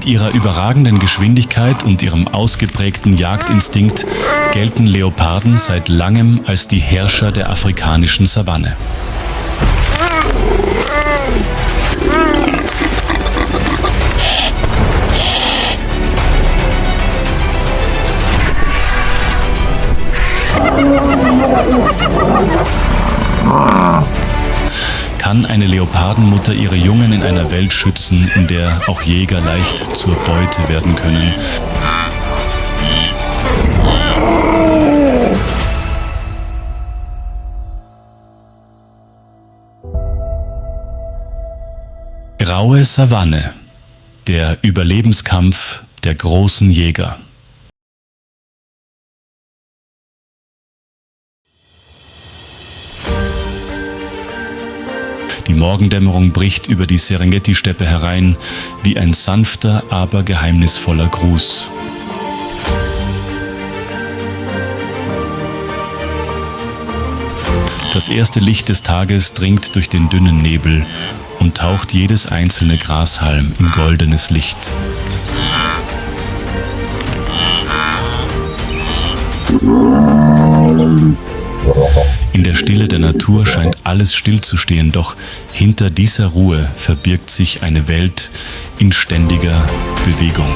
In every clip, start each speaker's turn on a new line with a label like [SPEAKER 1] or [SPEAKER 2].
[SPEAKER 1] Mit ihrer überragenden Geschwindigkeit und ihrem ausgeprägten Jagdinstinkt gelten Leoparden seit langem als die Herrscher der afrikanischen Savanne. Kann eine Leopardenmutter ihre Jungen in einer Welt schützen, in der auch Jäger leicht zur Beute werden können? Raue Savanne, der Überlebenskampf der großen Jäger. Die Morgendämmerung bricht über die Serengeti-Steppe herein, wie ein sanfter, aber geheimnisvoller Gruß. Das erste Licht des Tages dringt durch den dünnen Nebel und taucht jedes einzelne Grashalm in goldenes Licht. In der Stille der Natur scheint alles stillzustehen, doch hinter dieser Ruhe verbirgt sich eine Welt in ständiger Bewegung.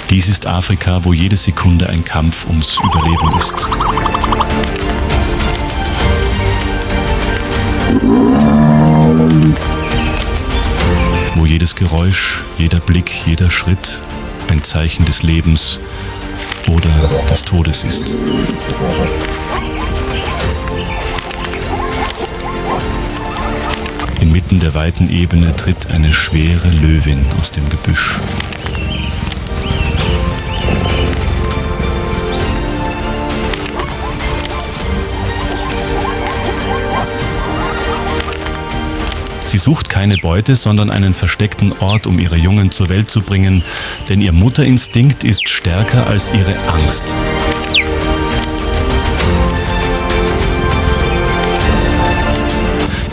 [SPEAKER 1] Dies ist Afrika, wo jede Sekunde ein Kampf ums Überleben ist. Wo jedes Geräusch, jeder Blick, jeder Schritt ein Zeichen des Lebens oder des Todes ist. Inmitten der weiten Ebene tritt eine schwere Löwin aus dem Gebüsch. Sie sucht keine Beute, sondern einen versteckten Ort, um ihre Jungen zur Welt zu bringen, denn ihr Mutterinstinkt ist stärker als ihre Angst.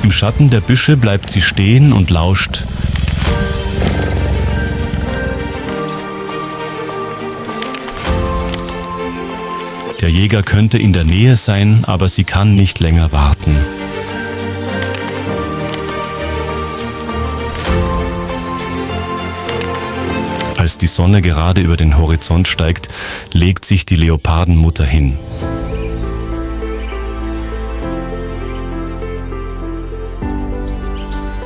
[SPEAKER 1] Im Schatten der Büsche bleibt sie stehen und lauscht. Der Jäger könnte in der Nähe sein, aber sie kann nicht länger warten. Als die Sonne gerade über den Horizont steigt, legt sich die Leopardenmutter hin.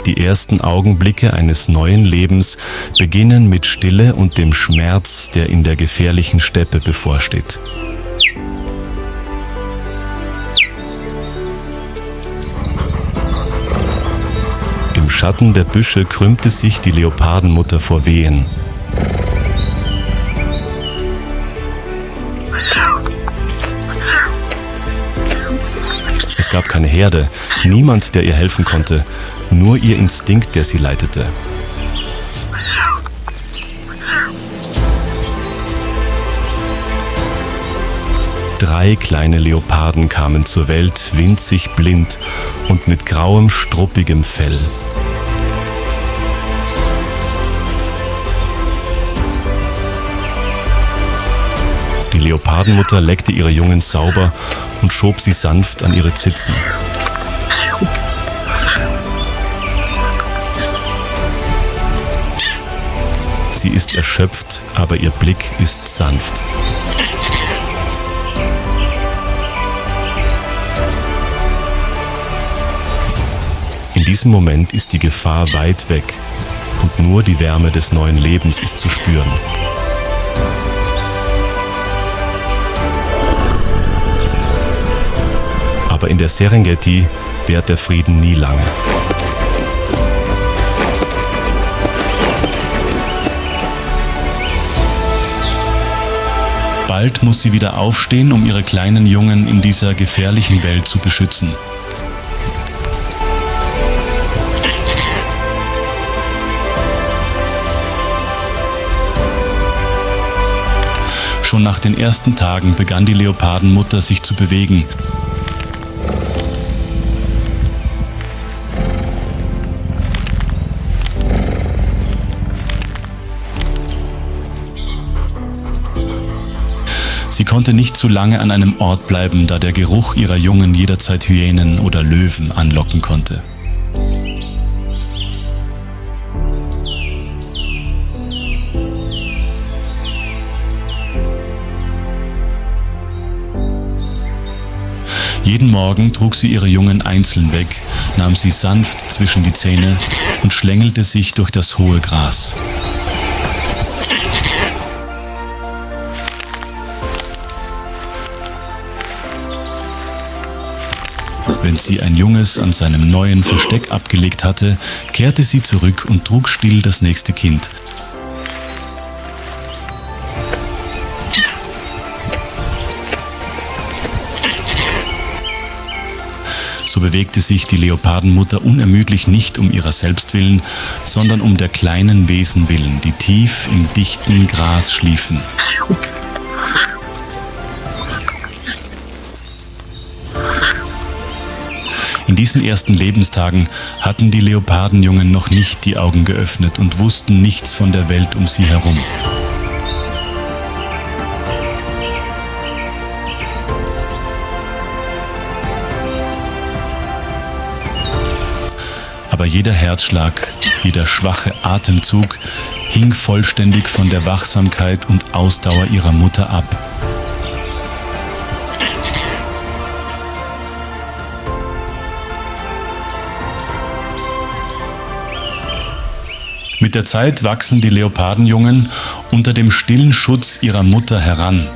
[SPEAKER 1] Die ersten Augenblicke eines neuen Lebens beginnen mit Stille und dem Schmerz, der in der gefährlichen Steppe bevorsteht. Im Schatten der Büsche krümmte sich die Leopardenmutter vor Wehen. Es gab keine Herde, niemand, der ihr helfen konnte, nur ihr Instinkt, der sie leitete. Drei kleine Leoparden kamen zur Welt, winzig, blind und mit grauem, struppigem Fell. Die Leopardenmutter leckte ihre Jungen sauber und schob sie sanft an ihre Zitzen. Sie ist erschöpft, aber ihr Blick ist sanft. In diesem Moment ist die Gefahr weit weg und nur die Wärme des neuen Lebens ist zu spüren. Aber in der Serengeti währt der Frieden nie lange. Bald muss sie wieder aufstehen, um ihre kleinen Jungen in dieser gefährlichen Welt zu beschützen. Schon nach den ersten Tagen begann die Leopardenmutter sich zu bewegen. konnte nicht zu lange an einem Ort bleiben, da der Geruch ihrer Jungen jederzeit Hyänen oder Löwen anlocken konnte. Jeden Morgen trug sie ihre Jungen einzeln weg, nahm sie sanft zwischen die Zähne und schlängelte sich durch das hohe Gras. Wenn sie ein Junges an seinem neuen Versteck abgelegt hatte, kehrte sie zurück und trug still das nächste Kind. So bewegte sich die Leopardenmutter unermüdlich nicht um ihrer selbst willen, sondern um der kleinen Wesen willen, die tief im dichten Gras schliefen. In diesen ersten Lebenstagen hatten die Leopardenjungen noch nicht die Augen geöffnet und wussten nichts von der Welt um sie herum. Aber jeder Herzschlag, jeder schwache Atemzug hing vollständig von der Wachsamkeit und Ausdauer ihrer Mutter ab. Mit der Zeit wachsen die Leopardenjungen unter dem stillen Schutz ihrer Mutter heran.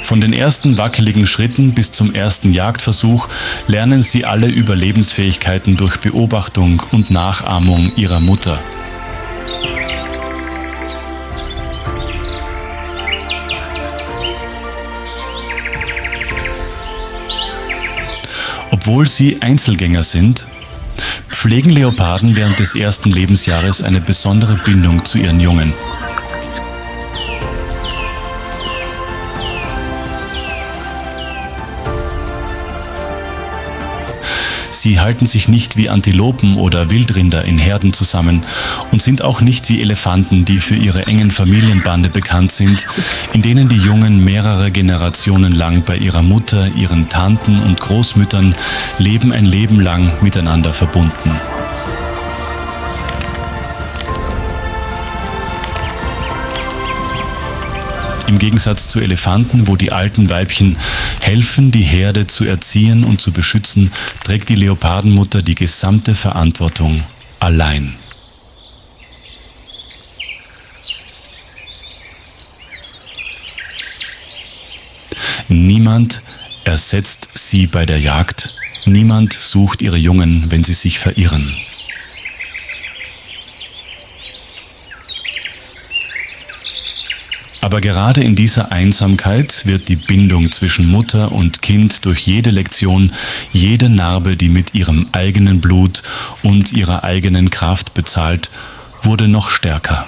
[SPEAKER 1] Von den ersten wackeligen Schritten bis zum ersten Jagdversuch lernen sie alle Überlebensfähigkeiten durch Beobachtung und Nachahmung ihrer Mutter. Obwohl sie Einzelgänger sind, pflegen Leoparden während des ersten Lebensjahres eine besondere Bindung zu ihren Jungen. Sie halten sich nicht wie Antilopen oder Wildrinder in Herden zusammen und sind auch nicht wie Elefanten, die für ihre engen Familienbande bekannt sind, in denen die Jungen mehrere Generationen lang bei ihrer Mutter, ihren Tanten und Großmüttern leben ein Leben lang miteinander verbunden. Im Gegensatz zu Elefanten, wo die alten Weibchen helfen, die Herde zu erziehen und zu beschützen, trägt die Leopardenmutter die gesamte Verantwortung allein. Niemand ersetzt sie bei der Jagd, niemand sucht ihre Jungen, wenn sie sich verirren. Aber gerade in dieser Einsamkeit wird die Bindung zwischen Mutter und Kind durch jede Lektion, jede Narbe, die mit ihrem eigenen Blut und ihrer eigenen Kraft bezahlt, wurde noch stärker.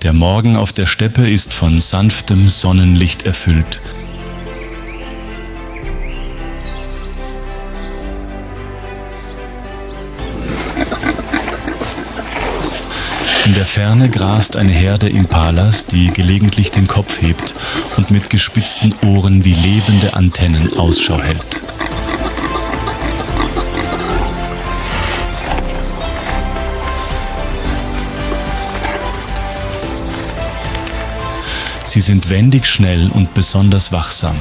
[SPEAKER 1] Der Morgen auf der Steppe ist von sanftem Sonnenlicht erfüllt. In der Ferne grast eine Herde Impalas, die gelegentlich den Kopf hebt und mit gespitzten Ohren wie lebende Antennen Ausschau hält. Sie sind wendig schnell und besonders wachsam.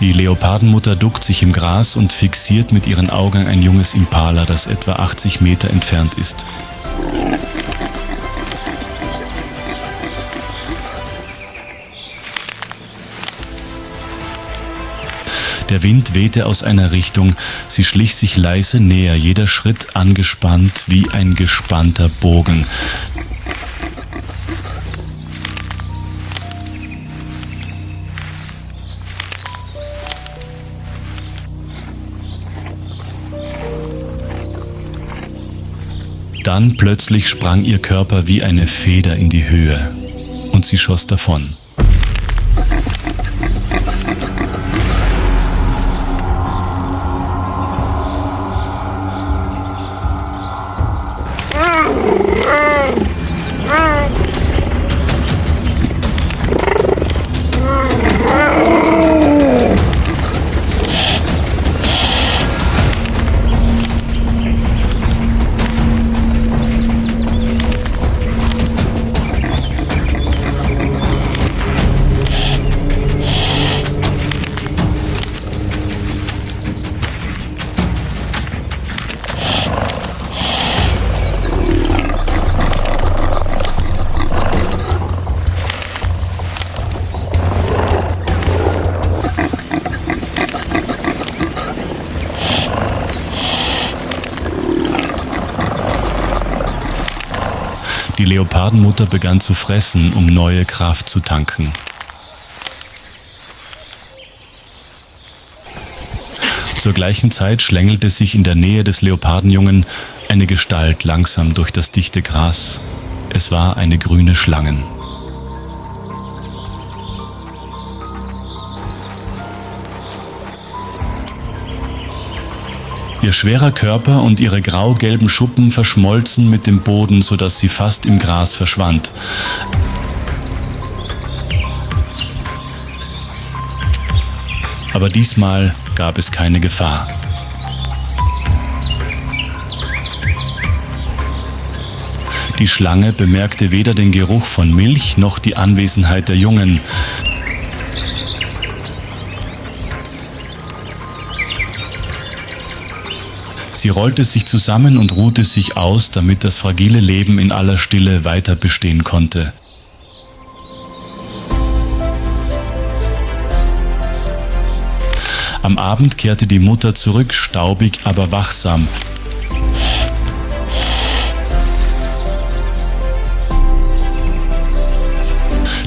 [SPEAKER 1] Die Leopardenmutter duckt sich im Gras und fixiert mit ihren Augen ein junges Impala, das etwa 80 Meter entfernt ist. Der Wind wehte aus einer Richtung, sie schlich sich leise näher, jeder Schritt angespannt wie ein gespannter Bogen. Dann plötzlich sprang ihr Körper wie eine Feder in die Höhe und sie schoss davon. Die Leopardenmutter begann zu fressen, um neue Kraft zu tanken. Zur gleichen Zeit schlängelte sich in der Nähe des Leopardenjungen eine Gestalt langsam durch das dichte Gras. Es war eine grüne Schlange. Ihr schwerer Körper und ihre grau-gelben Schuppen verschmolzen mit dem Boden, sodass sie fast im Gras verschwand. Aber diesmal gab es keine Gefahr. Die Schlange bemerkte weder den Geruch von Milch noch die Anwesenheit der Jungen. Sie rollte sich zusammen und ruhte sich aus, damit das fragile Leben in aller Stille weiter bestehen konnte. Am Abend kehrte die Mutter zurück, staubig, aber wachsam.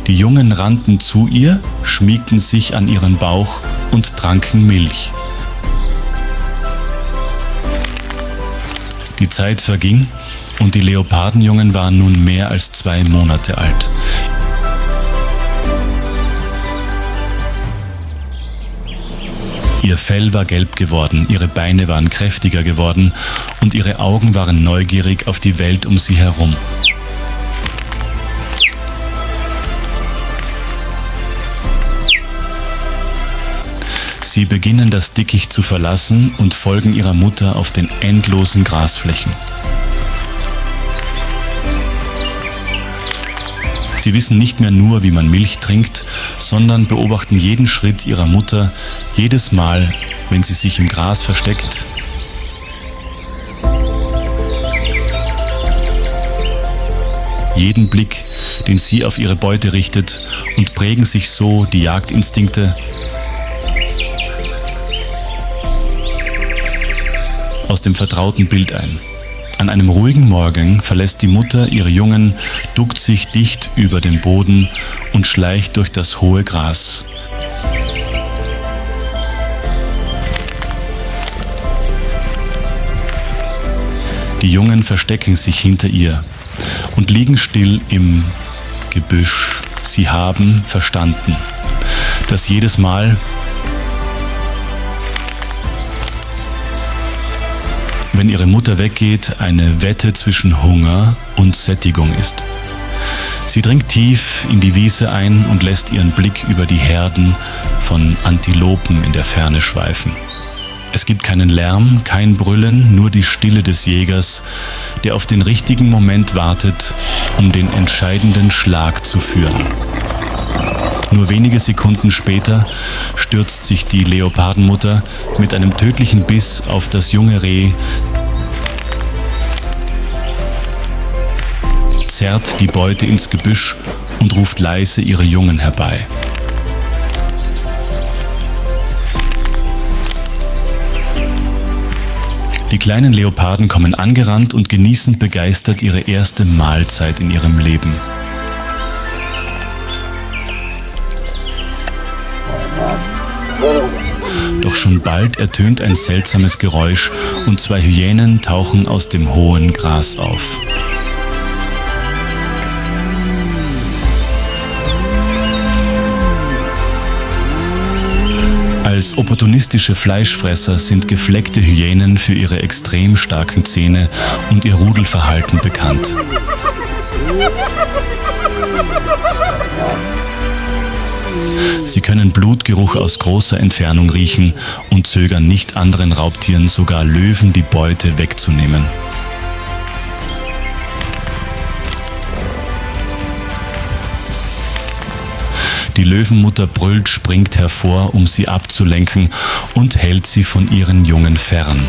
[SPEAKER 1] Die Jungen rannten zu ihr, schmiegten sich an ihren Bauch und tranken Milch. Die Zeit verging und die Leopardenjungen waren nun mehr als 2 Monate alt. Ihr Fell war gelb geworden, ihre Beine waren kräftiger geworden und ihre Augen waren neugierig auf die Welt um sie herum. Sie beginnen das Dickicht zu verlassen und folgen ihrer Mutter auf den endlosen Grasflächen. Sie wissen nicht mehr nur, wie man Milch trinkt, sondern beobachten jeden Schritt ihrer Mutter, jedes Mal, wenn sie sich im Gras versteckt. Jeden Blick, den sie auf ihre Beute richtet, und prägen sich so die Jagdinstinkte aus dem vertrauten Bild ein. An einem ruhigen Morgen verlässt die Mutter ihre Jungen, duckt sich dicht über den Boden und schleicht durch das hohe Gras. Die Jungen verstecken sich hinter ihr und liegen still im Gebüsch. Sie haben verstanden, dass jedes Mal, wenn ihre Mutter weggeht, eine Wette zwischen Hunger und Sättigung ist. Sie dringt tief in die Wiese ein und lässt ihren Blick über die Herden von Antilopen in der Ferne schweifen. Es gibt keinen Lärm, kein Brüllen, nur die Stille des Jägers, der auf den richtigen Moment wartet, um den entscheidenden Schlag zu führen. Nur wenige Sekunden später stürzt sich die Leopardenmutter mit einem tödlichen Biss auf das junge Reh, zerrt die Beute ins Gebüsch und ruft leise ihre Jungen herbei. Die kleinen Leoparden kommen angerannt und genießen begeistert ihre erste Mahlzeit in ihrem Leben. Doch Doch schon bald ertönt ein seltsames Geräusch und 2 Hyänen tauchen aus dem hohen Gras auf. Als opportunistische Fleischfresser sind gefleckte Hyänen für ihre extrem starken Zähne und ihr Rudelverhalten bekannt. Sie können Blutgeruch aus großer Entfernung riechen und zögern nicht anderen Raubtieren, sogar Löwen, die Beute wegzunehmen. Die Löwenmutter brüllt, springt hervor, um sie abzulenken und hält sie von ihren Jungen fern.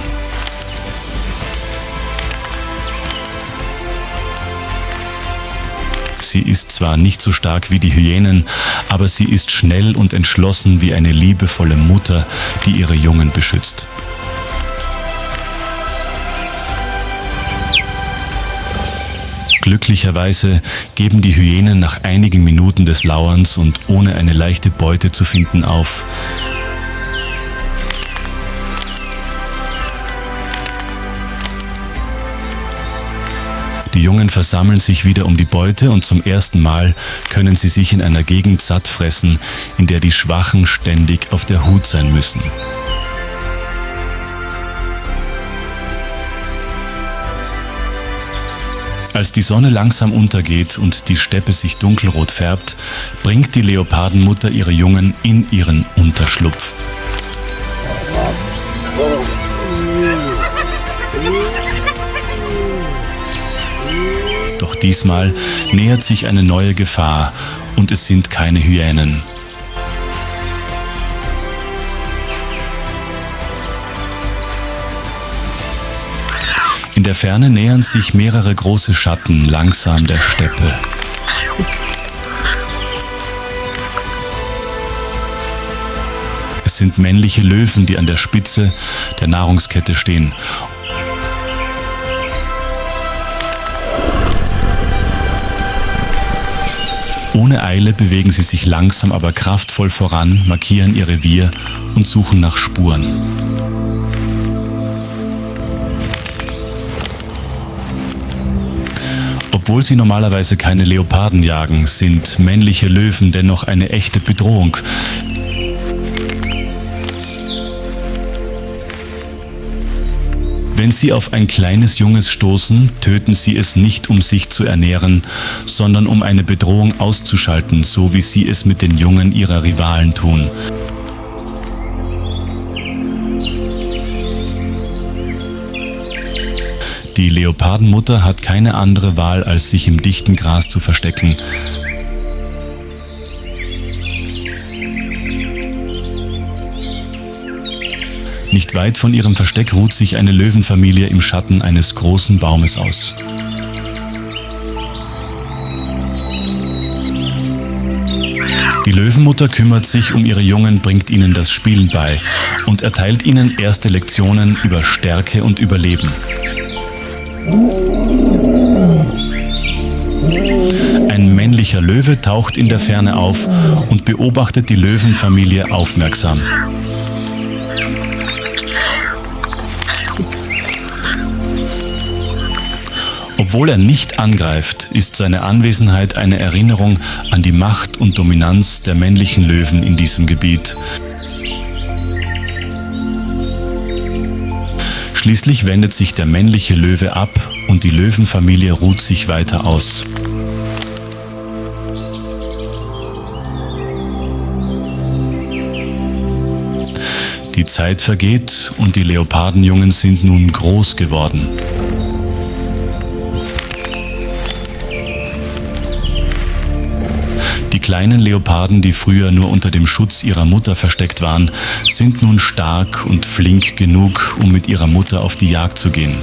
[SPEAKER 1] Sie ist zwar nicht so stark wie die Hyänen, aber sie ist schnell und entschlossen wie eine liebevolle Mutter, die ihre Jungen beschützt. Glücklicherweise geben die Hyänen nach einigen Minuten des Lauerns und ohne eine leichte Beute zu finden auf. Die Jungen versammeln sich wieder um die Beute und zum ersten Mal können sie sich in einer Gegend satt fressen, in der die Schwachen ständig auf der Hut sein müssen. Als die Sonne langsam untergeht und die Steppe sich dunkelrot färbt, bringt die Leopardenmutter ihre Jungen in ihren Unterschlupf. Doch diesmal nähert sich eine neue Gefahr und es sind keine Hyänen. In der Ferne nähern sich mehrere große Schatten langsam der Steppe. Es sind männliche Löwen, die an der Spitze der Nahrungskette stehen. Ohne Eile bewegen sie sich langsam, aber kraftvoll voran, markieren ihr Revier und suchen nach Spuren. Obwohl sie normalerweise keine Leoparden jagen, sind männliche Löwen dennoch eine echte Bedrohung. Wenn sie auf ein kleines Junges stoßen, töten sie es nicht, um sich zu ernähren, sondern um eine Bedrohung auszuschalten, so wie sie es mit den Jungen ihrer Rivalen tun. Die Leopardenmutter hat keine andere Wahl, als sich im dichten Gras zu verstecken. Nicht weit von ihrem Versteck ruht sich eine Löwenfamilie im Schatten eines großen Baumes aus. Die Löwenmutter kümmert sich um ihre Jungen, bringt ihnen das Spielen bei und erteilt ihnen erste Lektionen über Stärke und Überleben. Ein männlicher Löwe taucht in der Ferne auf und beobachtet die Löwenfamilie aufmerksam. Obwohl er nicht angreift, ist seine Anwesenheit eine Erinnerung an die Macht und Dominanz der männlichen Löwen in diesem Gebiet. Schließlich wendet sich der männliche Löwe ab und die Löwenfamilie ruht sich weiter aus. Die Zeit vergeht und die Leopardenjungen sind nun groß geworden. Die kleinen Leoparden, die früher nur unter dem Schutz ihrer Mutter versteckt waren, sind nun stark und flink genug, um mit ihrer Mutter auf die Jagd zu gehen.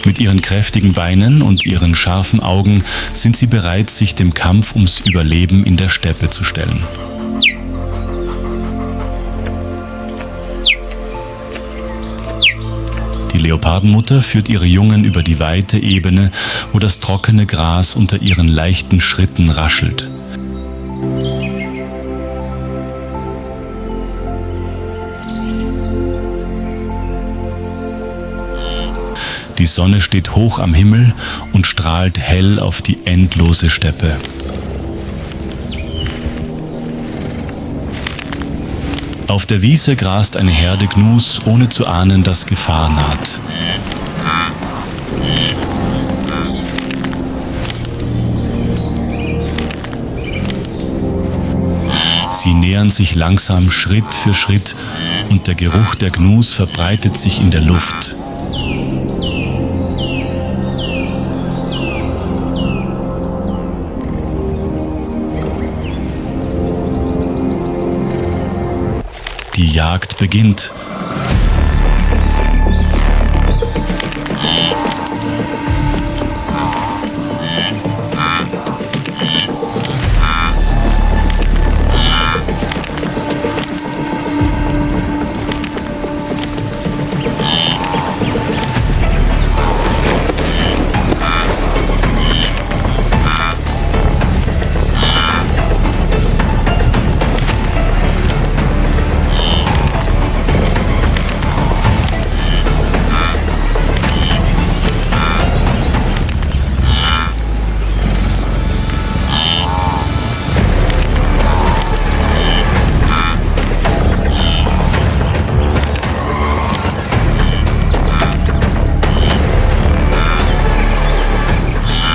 [SPEAKER 1] Mit ihren kräftigen Beinen und ihren scharfen Augen sind sie bereit, sich dem Kampf ums Überleben in der Steppe zu stellen. Die Leopardenmutter führt ihre Jungen über die weite Ebene, wo das trockene Gras unter ihren leichten Schritten raschelt. Die Sonne steht hoch am Himmel und strahlt hell auf die endlose Steppe. Auf der Wiese grast eine Herde Gnus, ohne zu ahnen, dass Gefahr naht. Sie nähern sich langsam Schritt für Schritt und der Geruch der Gnus verbreitet sich in der Luft. Die Jagd beginnt.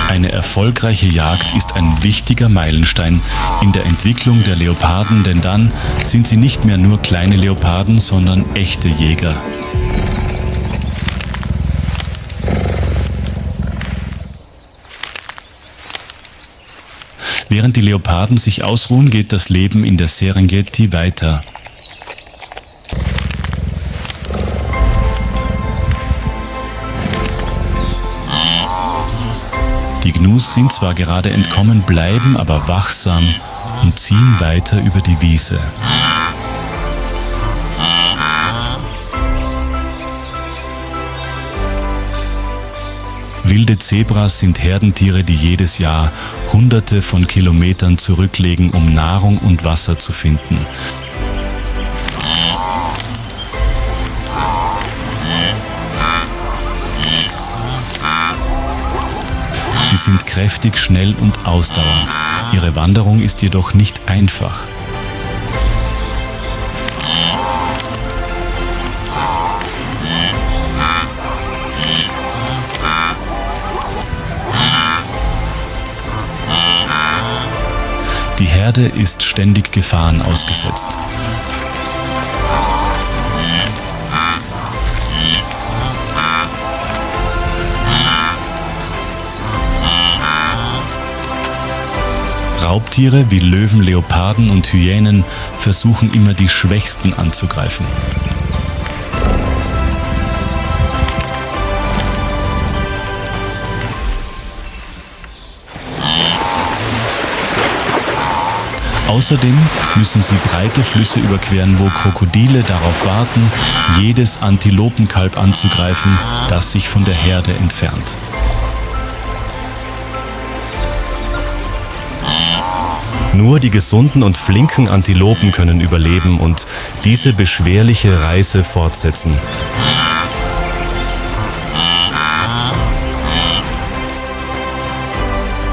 [SPEAKER 1] Eine erfolgreiche Jagd ist ein wichtiger Meilenstein in der Entwicklung der Leoparden, denn dann sind sie nicht mehr nur kleine Leoparden, sondern echte Jäger. Während die Leoparden sich ausruhen, geht das Leben in der Serengeti weiter. Die Gnus sind zwar gerade entkommen, bleiben aber wachsam und ziehen weiter über die Wiese. Wilde Zebras sind Herdentiere, die jedes Jahr Hunderte von Kilometern zurücklegen, um Nahrung und Wasser zu finden. Sie sind kräftig, schnell und ausdauernd. Ihre Wanderung ist jedoch nicht einfach. Die Herde ist ständig Gefahren ausgesetzt. Raubtiere wie Löwen, Leoparden und Hyänen versuchen immer die Schwächsten anzugreifen. Außerdem müssen sie breite Flüsse überqueren, wo Krokodile darauf warten, jedes Antilopenkalb anzugreifen, das sich von der Herde entfernt.
[SPEAKER 2] Nur die gesunden und flinken Antilopen können überleben und diese beschwerliche Reise fortsetzen.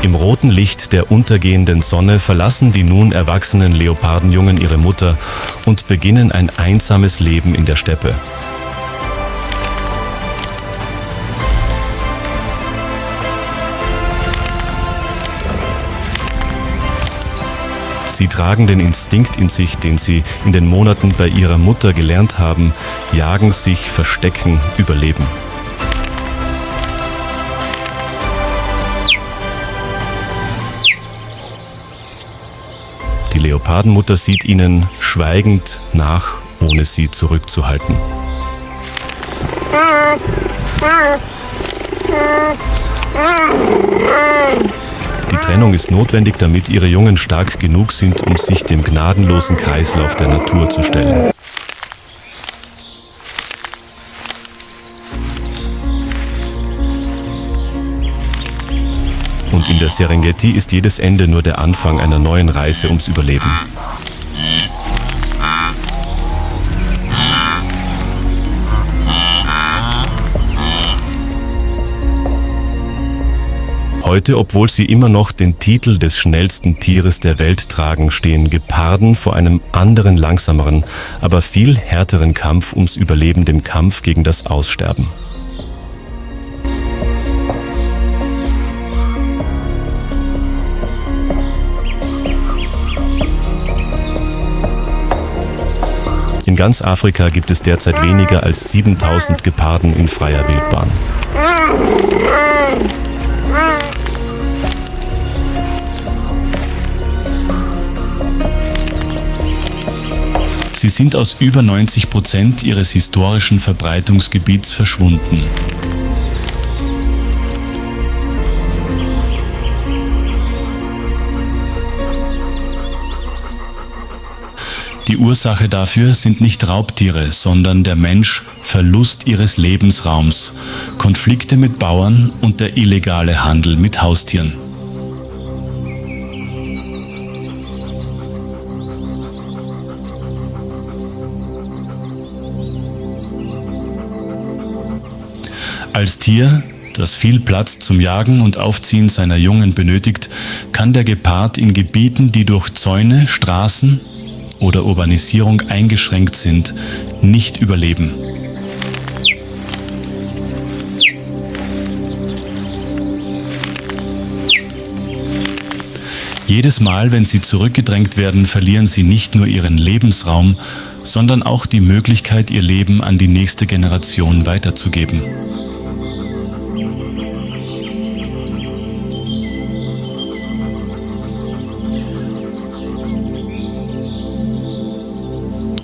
[SPEAKER 2] Im roten Licht der untergehenden Sonne verlassen die nun erwachsenen Leopardenjungen ihre Mutter und beginnen ein einsames Leben in der Steppe. Sie tragen den Instinkt in sich, den sie in den Monaten bei ihrer Mutter gelernt haben: jagen, sich verstecken, überleben. Die Leopardenmutter sieht ihnen schweigend nach, ohne sie zurückzuhalten. Die Trennung ist notwendig, damit ihre Jungen stark genug sind, um sich dem gnadenlosen Kreislauf der Natur zu stellen. In der Serengeti ist jedes Ende nur der Anfang einer neuen Reise ums Überleben. Heute, obwohl sie immer noch den Titel des schnellsten Tieres der Welt tragen, stehen Geparden vor einem anderen, langsameren, aber viel härteren Kampf ums Überleben, dem Kampf gegen das Aussterben. In ganz Afrika gibt es derzeit weniger als 7000 Geparden in freier Wildbahn.
[SPEAKER 1] Sie sind aus über 90% ihres historischen Verbreitungsgebiets verschwunden. Die Ursache dafür sind nicht Raubtiere, sondern der Mensch, Verlust ihres Lebensraums, Konflikte mit Bauern und der illegale Handel mit Haustieren. Als Tier, das viel Platz zum Jagen und Aufziehen seiner Jungen benötigt, kann der Gepard in Gebieten, die durch Zäune, Straßen oder Urbanisierung eingeschränkt sind, nicht überleben. Jedes Mal, wenn sie zurückgedrängt werden, verlieren sie nicht nur ihren Lebensraum, sondern auch die Möglichkeit, ihr Leben an die nächste Generation weiterzugeben.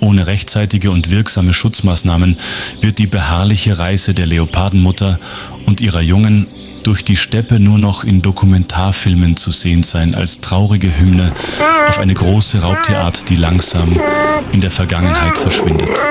[SPEAKER 1] Ohne rechtzeitige und wirksame Schutzmaßnahmen wird die beharrliche Reise der Leopardenmutter und ihrer Jungen durch die Steppe nur noch in Dokumentarfilmen zu sehen sein, als traurige Hymne auf eine große Raubtierart, die langsam in der Vergangenheit verschwindet.